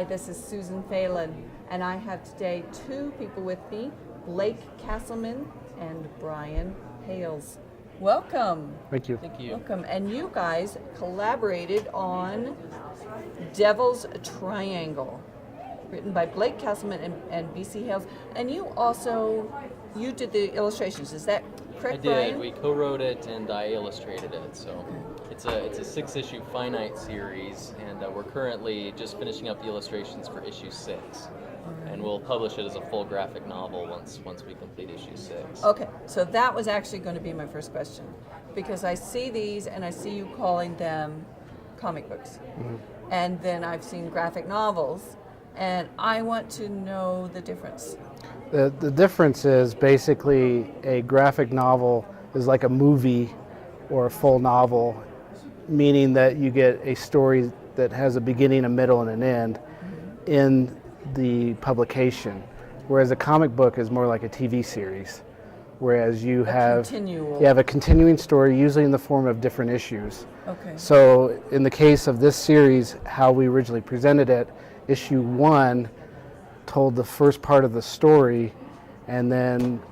this is Susan Phelan, and I have today two people with me, Blake Cassleman and Brian Hales. Welcome. Thank you. Thank you. Welcome. And you guys collaborated on Devil's Triangle, written by Blake Cassleman and B.C. Hales. And you did the illustrations, is that correct, I did. Brian? We co-wrote it and I illustrated it. So it's a 6-issue finite series, and we're currently just finishing up the illustrations for issue 6. And we'll publish it as a full graphic novel once we complete issue 6. Okay, so that was actually going to be my first question, because I see these and I see you calling them comic books, and then I've seen graphic novels, and I want to know the difference. The difference is basically a graphic novel is like a movie or a full novel, meaning that you get a story that has a beginning, a middle, and an end in the publication, whereas a comic book is more like a TV series, whereas you have a continuing story, usually in the form of different issues. Okay. So in the case of this series, how we originally presented it, issue 1 told the first part of the story, and then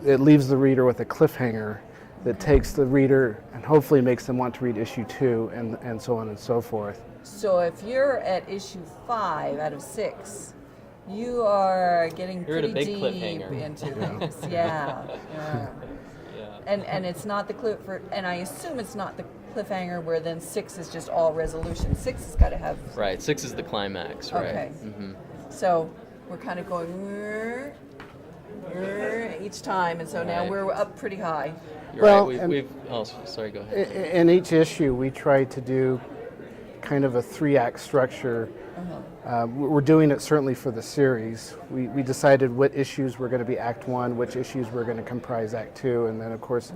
leaves the reader with a cliffhanger that takes the reader and hopefully makes them want to read issue 2, and so on and so forth. So if you're at issue 5 out of 6, you are getting You're pretty at a big deep cliffhanger. into things. Yeah. And it's not the and I assume it's not the cliffhanger where then 6 is just all resolution. 6 has got to have. Right. 6 is the climax. Right. Okay. So we're kind of going each time, and so now Right. we're up pretty high. You're Well, right. Sorry. Go ahead. In each issue, we try to do kind of a 3-act structure. We're doing it certainly for the series. We decided what issues were going to be Act 1, which issues were going to comprise Act 2, and then of course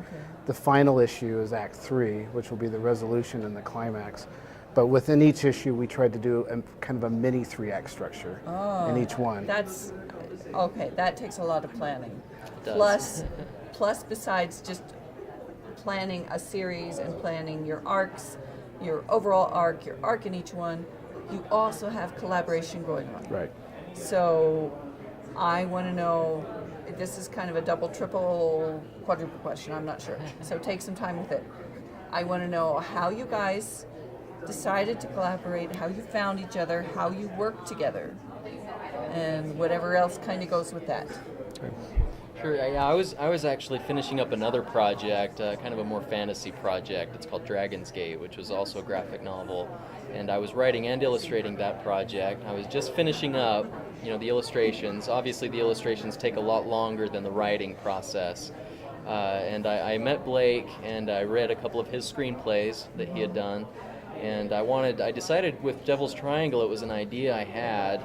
the final issue is Act 3, which will be the resolution and the climax. But within each issue, we tried to do kind of a mini 3-act structure in each one. That's okay. That takes a lot of planning. It does. Plus, besides just planning a series and planning your arcs, your overall arc, your arc in each one, you also have collaboration going on. Right. So I want to know, this is kind of a double, triple, quadruple question, I'm not sure. So take some time with it. I want to know how you guys decided to collaborate, how you found each other, how you worked together, and whatever else kind of goes with that. Sure. Yeah, I was actually finishing up another project, kind of a more fantasy project. It's called Dragon's Gate, which was also a graphic novel, and I was writing and illustrating that project. I was just finishing up, the illustrations. Obviously, the illustrations take a lot longer than the writing process. And I met Blake, and I read a couple of his screenplays that he had done, and I decided with Devil's Triangle, it was an idea I had.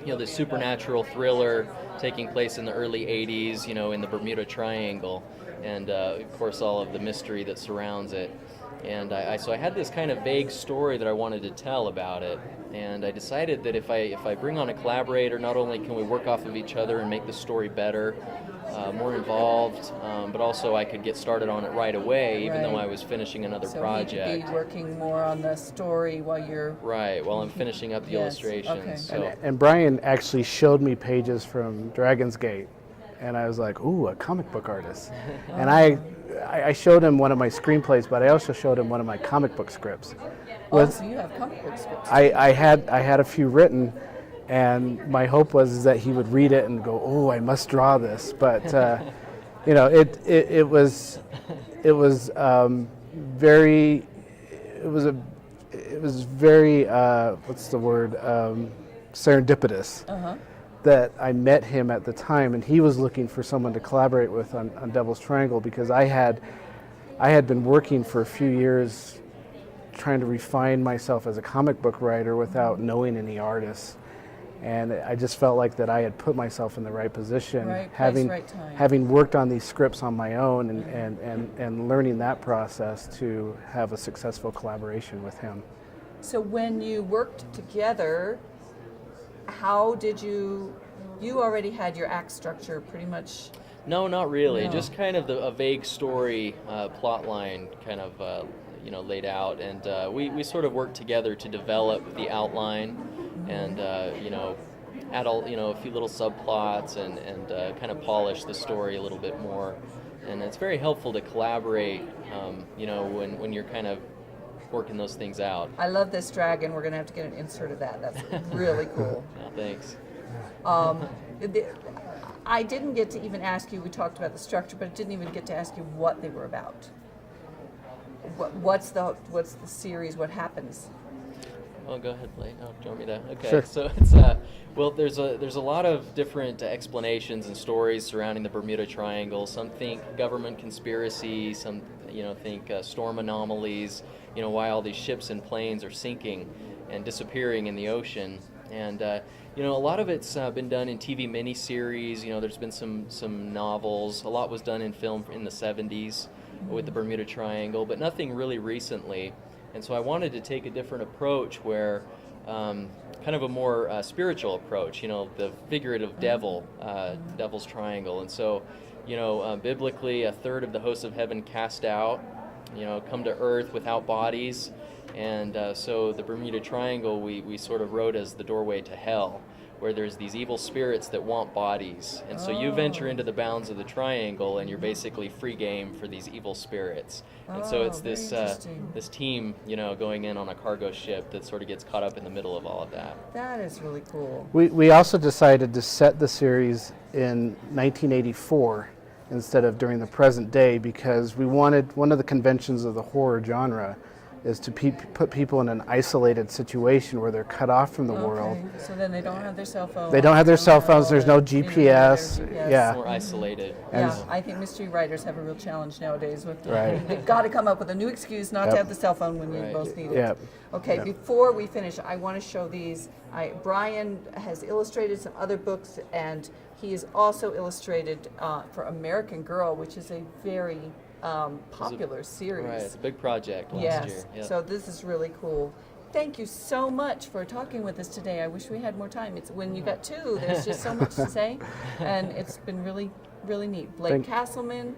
This supernatural thriller taking place in the early 80s, in the Bermuda Triangle, and of course all of the mystery that surrounds it. And so I had this kind of vague story that I wanted to tell about it, and I decided that if I bring on a collaborator, not only can we work off of each other and make the story better, more involved, but also I could get started on it right away, even though I was finishing another project. So he could be working more on the story while you're... Right, while I'm finishing up the illustrations. Okay. So. And Brian actually showed me pages from Dragon's Gate, and I was like, ooh, a comic book artist. And I showed him one of my screenplays, but I also showed him one of my comic book scripts. So you have comic book scripts. I had a few written, and my hope was that he would read it and go, "Oh, I must draw this." But it was very what's the word, serendipitous. That I met him at the time, and he was looking for someone to collaborate with on Devil's Triangle, because I had been working for a few years trying to refine myself as a comic book writer without knowing any artists, and I just felt like that I had put myself in the right position, having worked on these scripts on my own, and learning that process to have a successful collaboration with him. So when you worked together, how did you already had your act structure pretty much? No, not really. No. Just kind of a vague story, plot line, kind of laid out, and we sort of worked together to develop the outline, and add a few little subplots, and kind of polish the story a little bit more. And it's very helpful to collaborate, when you're kind of working those things out. I love this dragon. We're going to have to get an insert of that. That's really cool. No, thanks. I didn't get to even ask you, we talked about the structure, but I didn't even get to ask you what they were about. What's the series? What happens? Oh, go ahead, Blake. Oh, do you want me to? Okay. Sure. So it's there's a lot of different explanations and stories surrounding the Bermuda Triangle. Some think government conspiracy. Some think storm anomalies. Why all these ships and planes are sinking and disappearing in the ocean. And a lot of it's been done in TV miniseries. There's been some novels. A lot was done in film in the 70s with the Bermuda Triangle, but nothing really recently. And so I wanted to take a different approach where, kind of a more spiritual approach, the figurative devil's triangle. And so, biblically, a third of the hosts of heaven cast out, come to earth without bodies. And so the Bermuda Triangle we sort of wrote as the doorway to hell, where there's these evil spirits that want bodies. And so you venture into the bounds of the triangle, and you're basically free game for these evil spirits. And so it's this team, going in on a cargo ship that sort of gets caught up in the middle of all of that. That is really cool. We also decided to set the series in 1984 instead of during the present day, because we wanted, one of the conventions of the horror genre is to put people in an isolated situation where they're cut off from the world. So then they don't have their cell phones. They don't have their cell phones, there's no GPS. Yeah. More isolated. Yeah, I think mystery writers have a real challenge nowadays with Right. They've got to come up with a new excuse not to have the cell phone when you most need it. Yep. Okay, Yep. before we finish, I want to show these. Brian has illustrated some other books, and he has also illustrated for American Girl, which is a very popular series. Right, it's a big project last Yes, year. Yep. so this is really cool. Thank you so much for talking with us today. I wish we had more time. It's when you got two, there's just so much to say, and it's been really, really neat. Blake Cassleman,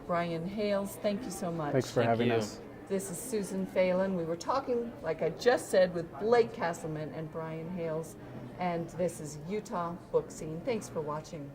Brian Hales, thank you so much. Thanks for having us. This is Susan Phelan. We were talking, like I just said, with Blake Cassleman and Brian Hales, and this is Utah Book Scene. Thanks for watching.